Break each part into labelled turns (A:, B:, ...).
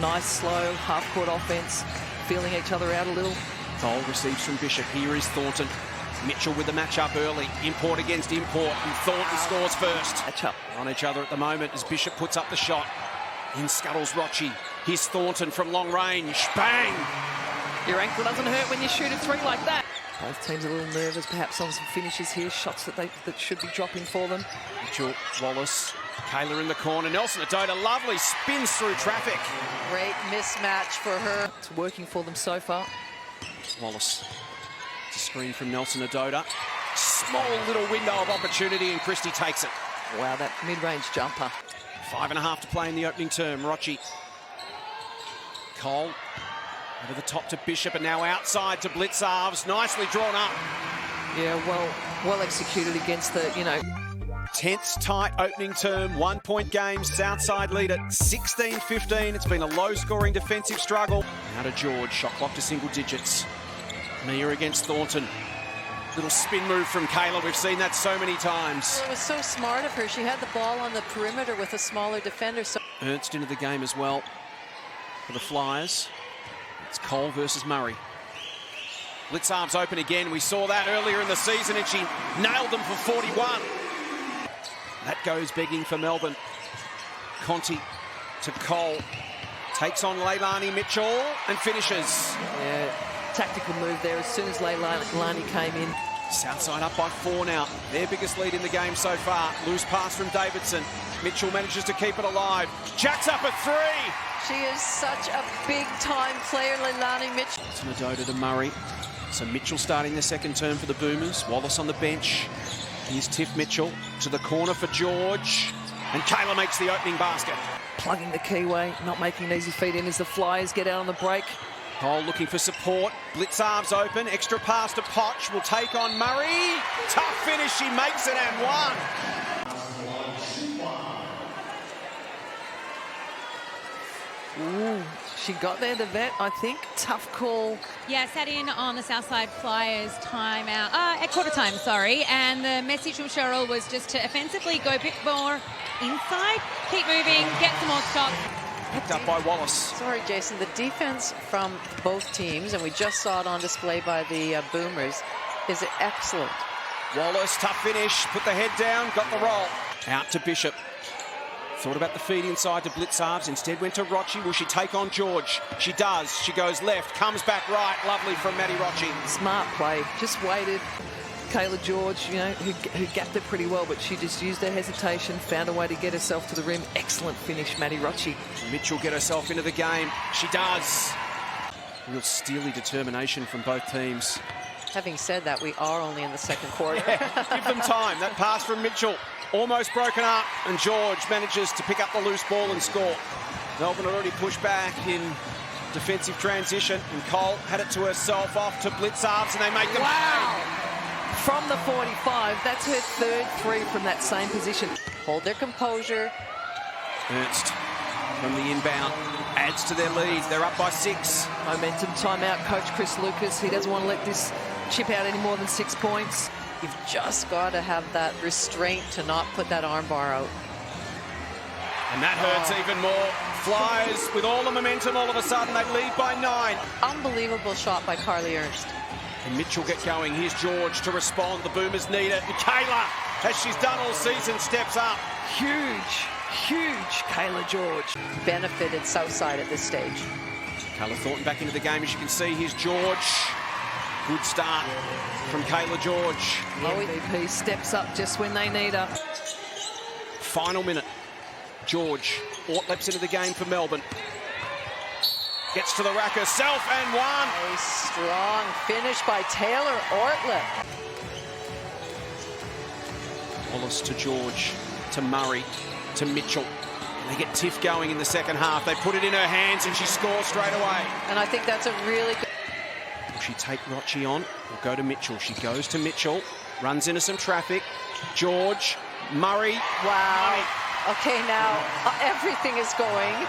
A: Nice, slow, half-court offense, feeling each other out a little.
B: Cole receives from Bishop. Here is Thornton. Mitchell with the match-up early. Import against import, and Thornton scores first.
A: Match-up.
B: On each other at the moment as Bishop puts up the shot. In scuttles Rochi. Here's Thornton from long range. Bang!
A: Your ankle doesn't hurt when you shoot a three like that. Both teams a little nervous, perhaps on some finishes here. Shots that should be dropping for them.
B: Mitchell, Wallace, Kayla in the corner. Nelson Adota, lovely, spins through traffic.
C: Great mismatch for her.
A: It's working for them so far.
B: Wallace. It's a screen from Nelson Adota. Small little window of opportunity, and Christie takes it.
A: Wow, that mid-range jumper.
B: 5.5 to play in the opening term. Rochi. Cole over the top to Bishop, and now outside to Blitzarves. Nicely drawn up.
A: Yeah, well executed against the,
B: Tense, tight opening term, 1 point game. Southside lead at 16-15. It's been a low-scoring defensive struggle. Now to George, shot clock to single digits. Mia against Thornton. Little spin move from Kayla. We've seen that so many times.
C: Well, it was so smart of her. She had the ball on the perimeter with a smaller defender. So
B: Ernst into the game as well for the Flyers. It's Cole versus Murray. Blitzarves open again. We saw that earlier in the season, and she nailed them for 41. That goes begging for Melbourne. Conti to Cole. Takes on Leilani Mitchell and finishes.
A: Yeah, tactical move there as soon as Leilani came in.
B: Southside up by 4 now. Their biggest lead in the game so far. Loose pass from Davidson. Mitchell manages to keep it alive. Jacks up a 3.
C: she is such a big-time player, Leilani Mitchell.
B: It's Adota to Murray. So Mitchell starting the second term for the Boomers. Wallace on the bench. Here's Tiff Mitchell to the corner for George. And Kayla makes the opening basket.
A: Plugging the keyway, not making an easy feed in as the Flyers get out on the break.
B: Cole looking for support. Blitzarves open. Extra pass to Potch. Will take on Murray. Tough finish. She makes it and one.
A: Ooh, she got there, the vet, I think. Tough call.
D: Yeah, sat in on the Southside Flyers timeout, at quarter time, sorry. And the message from Cheryl was just to offensively go a bit more inside, keep moving, get some more shots.
B: Picked up by Wallace.
C: Sorry, Jason, the defense from both teams, and we just saw it on display by the Boomers, is excellent.
B: Wallace, tough finish, put the head down, got the roll. Out to Bishop. Thought about the feed inside to Blitzarves, instead went to Rochi. Will she take on George? She does. She goes left, comes back right. Lovely from Maddie Rochi.
A: Smart play, just waited. Kayla George, who gapped it pretty well, but she just used her hesitation, found a way to get herself to the rim. Excellent finish, Maddie Rochi.
B: Mitchell get herself into the game. She does. Real steely determination from both teams.
C: Having said that, we are only in the second quarter.
B: Yeah, give them time. That pass from Mitchell, almost broken up, and George manages to pick up the loose ball and score. Melbourne had already pushed back in defensive transition, and Cole had it to herself off to Blitzarves, and they make them pay.
A: From the 45, that's her third three from that same position.
C: Hold their composure.
B: Ernst from the inbound adds to their lead. They're up by 6.
A: Momentum timeout, Coach Chris Lucas. He doesn't want to let this chip out any more than 6 points.
C: You've just got to have that restraint to not put that arm bar out.
B: And that hurts even more. Flyers with all the momentum, all of a sudden they lead by 9.
C: Unbelievable shot by Carly Ernst.
B: And Mitchell get going. Here's George to respond. The Boomers need it. And Kayla, as she's done all season, steps up.
A: Huge Kayla George.
C: Benefited Southside at this stage.
B: Kayla Thornton back into the game, as you can see. Here's George. Good start from Kayla George.
A: The MVP steps up just when they need her.
B: Final minute. George Ortlep's into the game for Melbourne. Gets to the rack herself and one.
C: A strong finish by Taylor Ortlep.
B: Wallace to George, to Murray, to Mitchell. They get Tiff going in the second half. They put it in her hands and she scores straight away.
C: And I think that's a really good...
B: Will she take Rochi on or go to Mitchell? She goes to Mitchell, runs into some traffic. George, Murray.
C: Wow. Okay, now everything is going.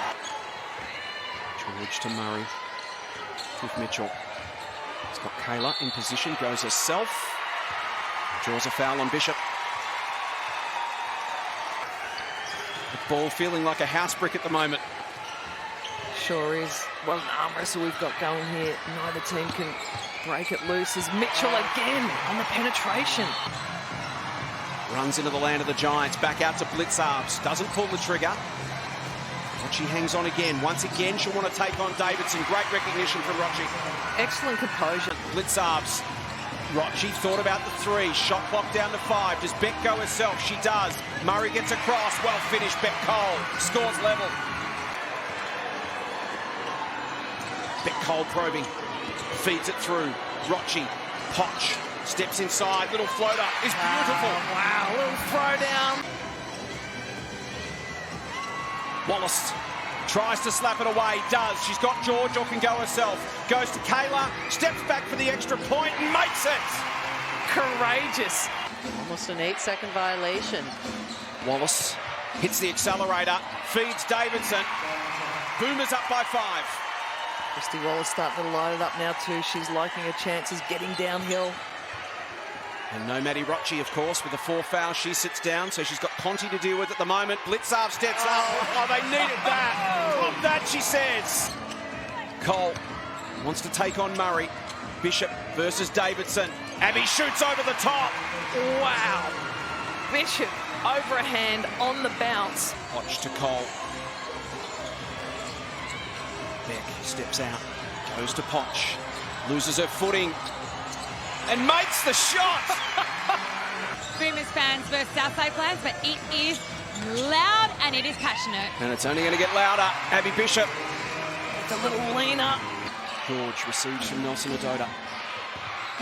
B: George to Murray. Tiff Mitchell. He's got Kayla in position, goes herself. Draws a foul on Bishop. The ball feeling like a house brick at the moment.
A: sure is. What an arm wrestle we've got going here. Neither team can break it loose as Mitchell again on the penetration.
B: Runs into the land of the Giants, back out to Blitzarves, doesn't pull the trigger. Rochi hangs on again. Once again, she'll want to take on Davidson. Great recognition from Rochi.
A: Excellent composure.
B: Blitzarves. Rochi thought about the 3. Shot clock down to 5. Does Beck go herself? She does. Murray gets across. Well finished. Beck Cole scores level. Beck Cole probing. Feeds it through. Rochi. Potch. Steps inside. Little floater is beautiful.
A: Wow, little throwdown.
B: Wallace tries to slap it away. Does. She's got George or can go herself. Goes to Kayla. Steps back for the extra point and makes it.
A: Courageous.
C: Almost an 8-second violation.
B: Wallace hits the accelerator. Feeds Davidson. Boomers up by 5.
A: Christy Wallace starting to light it up now too. She's liking her chances getting downhill.
B: And no Maddie Rochi, of course, with the 4 fouls. She sits down, so she's got Conti to deal with at the moment. Blitzarve steps up. Oh, they needed that. Love that, she says. Cole wants to take on Murray. Bishop versus Davidson. Abby shoots over the top.
A: Wow. Bishop overhand on the bounce.
B: Watch to Cole. Beck steps out. Goes to Potch. Loses her footing. And makes the shot.
D: Boomers fans versus Southside fans, but it is loud and it is passionate.
B: And it's only going to get louder. Abby Bishop.
A: It's a little leaner.
B: George receives from Nelson Adota.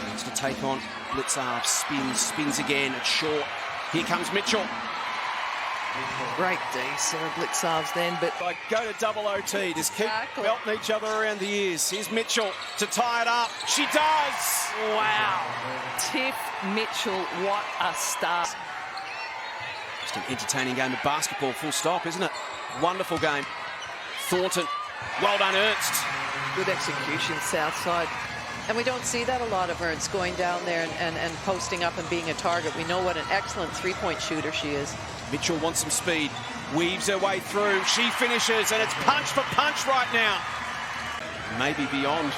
B: Wants to take on Blitzarve. Spins again. It's short. Here comes Mitchell.
A: Great D, Sarah Blitzarves then, but
B: Like go to double OT. Just keep
C: Exactly.
B: belting each other around the ears. Here's Mitchell to tie it up. She does.
A: wow. Tiff Mitchell, what a start.
B: Just an entertaining game of basketball, full stop, isn't it? Wonderful game. Thornton. Well done, Ernst.
A: Good execution, Southside.
C: And we don't see that a lot of Ernst going down there and posting up and being a target. We know what an excellent 3-point shooter she is.
B: Mitchell wants some speed. Weaves her way through. She finishes, and it's punch for punch right now. Maybe beyond.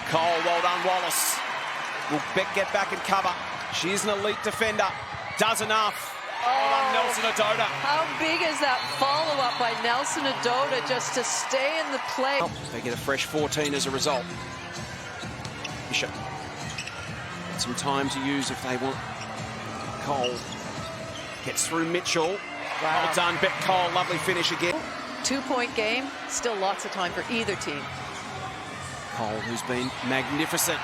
B: Cole, well done, Wallace. Will Beck get back and cover? She is an elite defender. Does enough. Well done, Nelson Adota.
C: How big is that follow-up by Nelson Adota just to stay in the play?
B: They get a fresh 14 as a result. Bishop. Got some time to use if they want. Cole gets through Mitchell.
C: Wow.
B: Well done, Beck Cole. Lovely finish again.
C: 2-point game, still lots of time for either team.
B: Cole, who's been magnificent.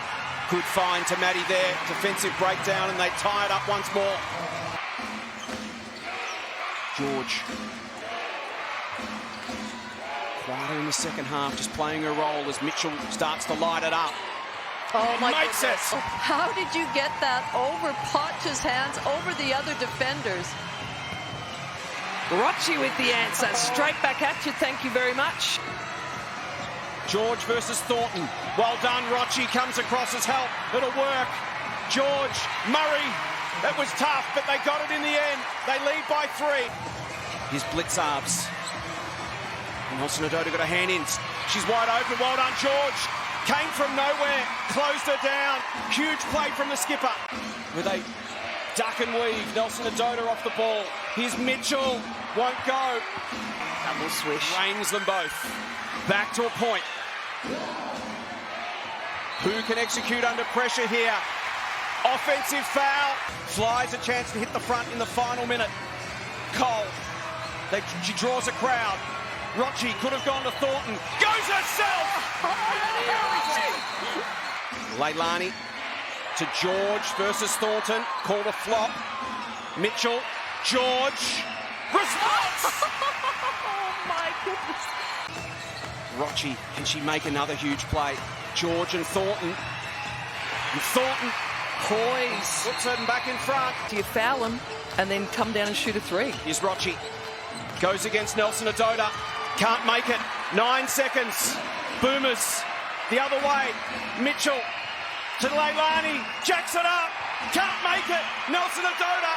B: Good find to Maddie there. Defensive breakdown, and they tie it up once more. George. Quieter in the second half, just playing her role as Mitchell starts to light it up.
C: Oh my
B: Makes it.
C: goodness. How did you get that over Potch's hands, over the other defenders?
A: Rochi with the answer. Straight back at you. Thank you very much.
B: George versus Thornton. Well done, Rochi comes across as help. It'll work. George, Murray. That was tough, but they got it in the end. They lead by 3. Here's Blitzarves. Nelson Adota got a hand in. She's wide open. Well done, George. Came from nowhere. Closed her down. Huge play from the skipper. With a duck and weave. Nelson Adota off the ball. Here's Mitchell. Won't go.
A: Double swish.
B: Rains them both. Back to a point. Who can execute under pressure here? Offensive foul. Flies a chance to hit the front in the final minute. Cole. She draws a crowd. Rochi could have gone to Thornton. Goes herself! Leilani to George versus Thornton. Called a flop. Mitchell. George. Response!
A: Oh my goodness.
B: Rochi, can she make another huge play? George and Thornton. And Thornton
A: Poise.
B: puts it back in front.
A: Do you foul him and then come down and shoot a 3?
B: Here's Rochi. Goes against Nelson Adota. Can't make it. 9 seconds. Boomers the other way. Mitchell to Leilani. Jacks it up. Can't make it. Nelson Adota.